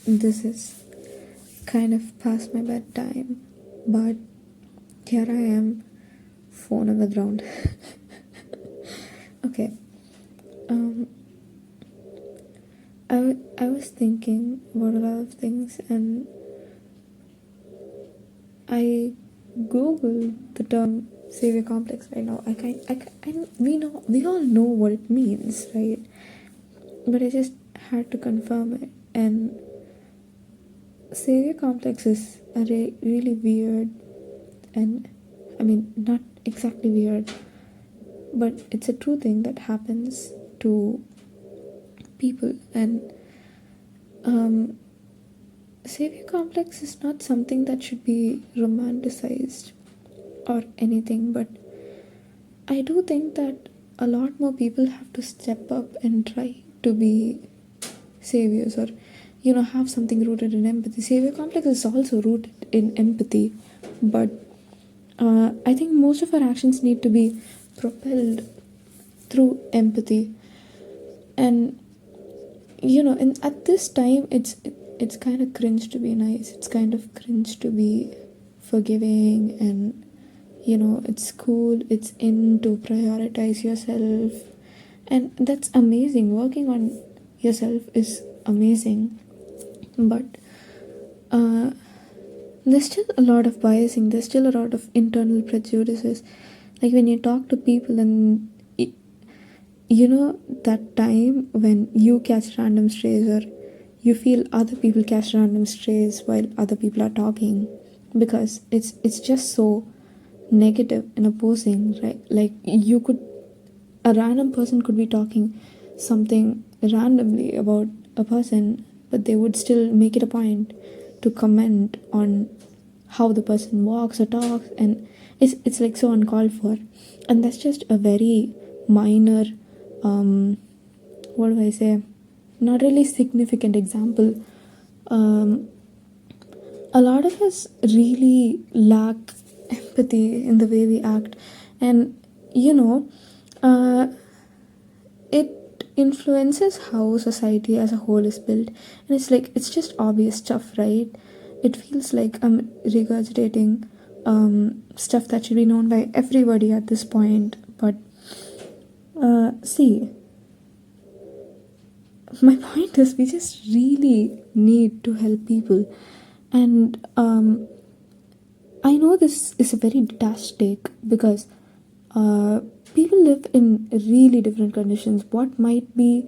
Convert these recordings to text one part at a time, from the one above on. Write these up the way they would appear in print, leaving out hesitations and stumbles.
This is kind of past my bedtime, but here I am, phone on the ground. Okay. Um, I was thinking about a lot of things, and I googled the term savior complex right now. We all know what it means, right? But I just had to confirm it. And savior complex is a really weird, and I mean, not exactly weird, but it's a true thing that happens to people. And savior complex is not something that should be romanticized or anything, but I do think that a lot more people have to step up and try to be saviors, or have something rooted in empathy. Savior complex is also rooted in empathy, but I think most of our actions need to be propelled through empathy. And and at this time, it's kind of cringe to be nice. It's kind of cringe to be forgiving, and it's cool. It's in to prioritize yourself, and that's amazing. Working on yourself is amazing, but there's still a lot of biasing. There's still a lot of internal prejudices. Like when you talk to people, and that time when you catch random strays, or you feel other people catch random strays while other people are talking, because it's just so negative and opposing, right? Like a random person could be talking something randomly about a person, but they would still make it a point to comment on how the person walks or talks, and it's like so uncalled for. And that's just a very minor, what do I say, not really significant example. A lot of us really lack empathy in the way we act, and it influences how society as a whole is built. And it's just obvious stuff, right? It feels like I'm regurgitating stuff that should be known by everybody at this point, but see, my point is, we just really need to help people. And I know this is a very detached take, because people live in really different conditions. What might be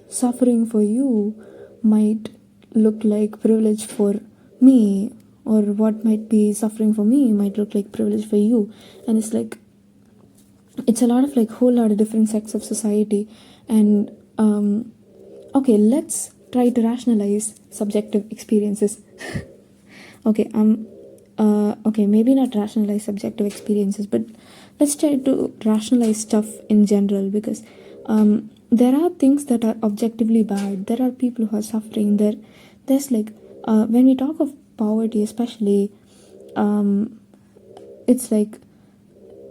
suffering for you might look like privilege for me, or what might be suffering for me might look like privilege for you. And it's a lot of whole lot of different sects of society. And okay, let's try to rationalize subjective experiences. Okay, maybe not rationalize subjective experiences, but let's try to rationalize stuff in general, because there are things that are objectively bad. There are people who are suffering. There's when we talk of poverty especially, it's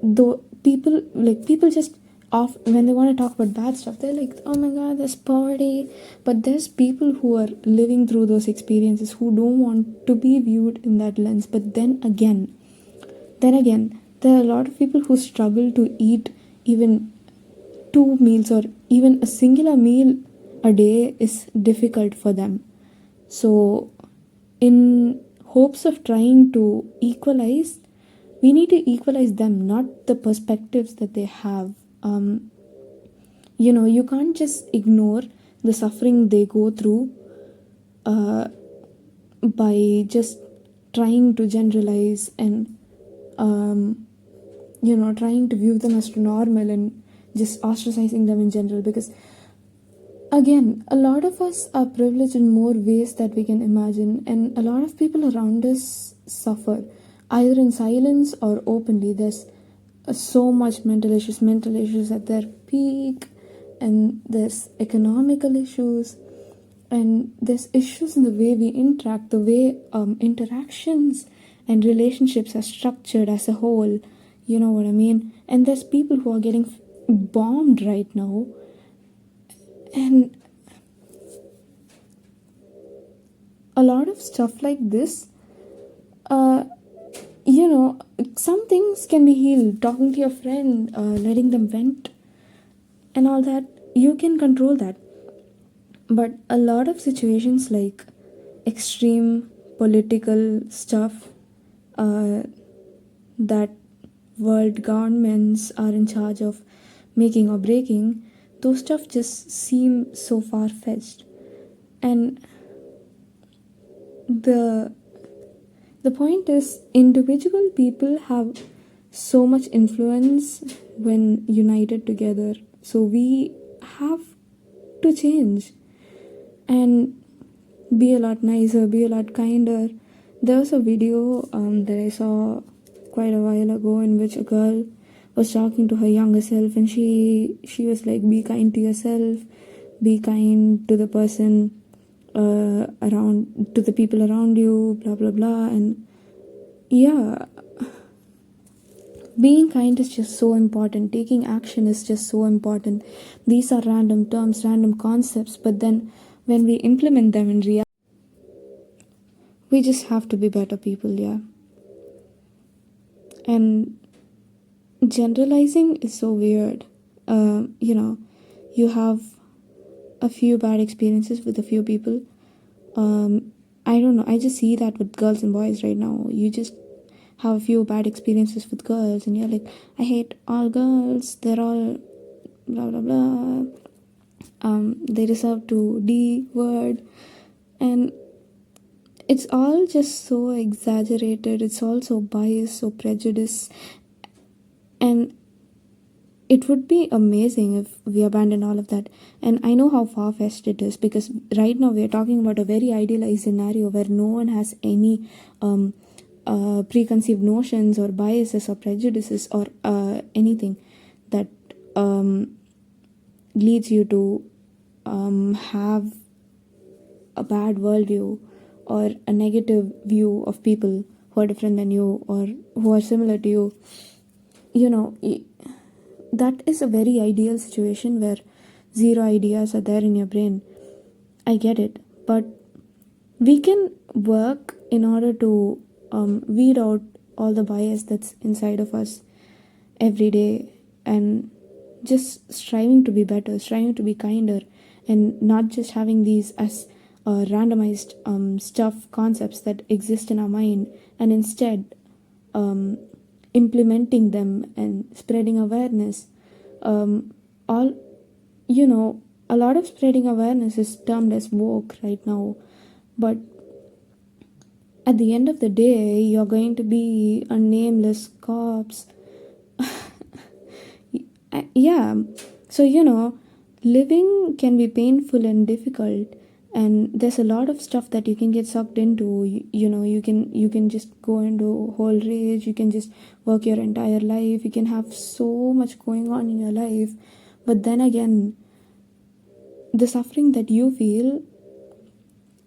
though people just off when they want to talk about bad stuff, they're like, oh my god, there's poverty. But there's people who are living through those experiences who don't want to be viewed in that lens. But then again, there are a lot of people who struggle to eat even 2 meals, or even a singular meal a day is difficult for them. So in hopes of trying to equalize, we need to equalize them, not the perspectives that they have. You can't just ignore the suffering they go through by just trying to generalize, and trying to view them as normal, and just ostracizing them in general. Because again, a lot of us are privileged in more ways that we can imagine, and a lot of people around us suffer, either in silence or openly. There's so much mental issues at their peak, and there's economical issues, and there's issues in the way we interact, the way interactions and relationships are structured as a whole. You know what I mean? And there's people who are getting bombed right now, and a lot of stuff like this, uh, you know, some things can be healed. Talking to your friend, letting them vent, and all that, you can control that. But a lot of situations like extreme political stuff, uh, that world governments are in charge of making or breaking, those stuff just seem so far-fetched. And the the point is, individual people have so much influence when united together. So we have to change and be a lot nicer, be a lot kinder. There was a video that I saw quite a while ago in which a girl was talking to her younger self, and she was like, be kind to yourself, be kind to the person around, to the people around you, blah blah blah. And yeah, being kind is just so important. Taking action is just so important. These are random terms, random concepts, but then when we implement them in reality, we just have to be better people, yeah. And generalizing is so weird. You know, you have a few bad experiences with a few people. I don't know, I just see that with girls and boys right now. You just have a few bad experiences with girls and you're like, I hate all girls, they're all blah blah blah, they deserve to D word. And it's all just so exaggerated, it's all so biased, so prejudiced. And it would be amazing if we abandon all of that. And I know how far-fetched it is, because right now we are talking about a very idealized scenario where no one has any preconceived notions or biases or prejudices or anything that leads you to have a bad worldview or a negative view of people who are different than you or who are similar to you. You know, that is a very ideal situation where zero ideas are there in your brain. I get it, but we can work in order to weed out all the bias that's inside of us every day, and just striving to be better, striving to be kinder, and not just having these as randomized stuff, concepts that exist in our mind, and instead implementing them and spreading awareness. All, you know, a lot of spreading awareness is termed as woke right now, but at the end of the day, you're going to be a nameless corpse. Yeah, so you know, living can be painful and difficult, and there's a lot of stuff that you can get sucked into. You know, you can just go into whole rage, you can just work your entire life, you can have so much going on in your life, but then again, the suffering that you feel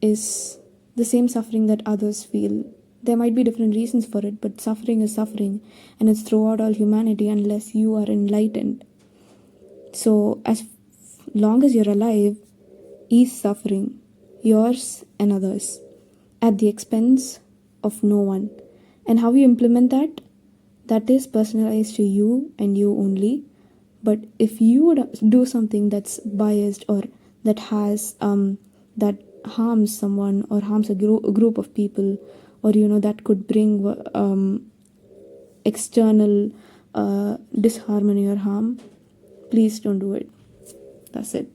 is the same suffering that others feel. There might be different reasons for it, but suffering is suffering, and it's throughout all humanity unless you are enlightened. So as long as you're alive, is suffering, yours and others, at the expense of no one. And how you implement that, that is personalized to you and you only. But if you would do something that's biased or that has that harms someone or harms a group of people, or you know, that could bring external disharmony or harm, please don't do it. That's it.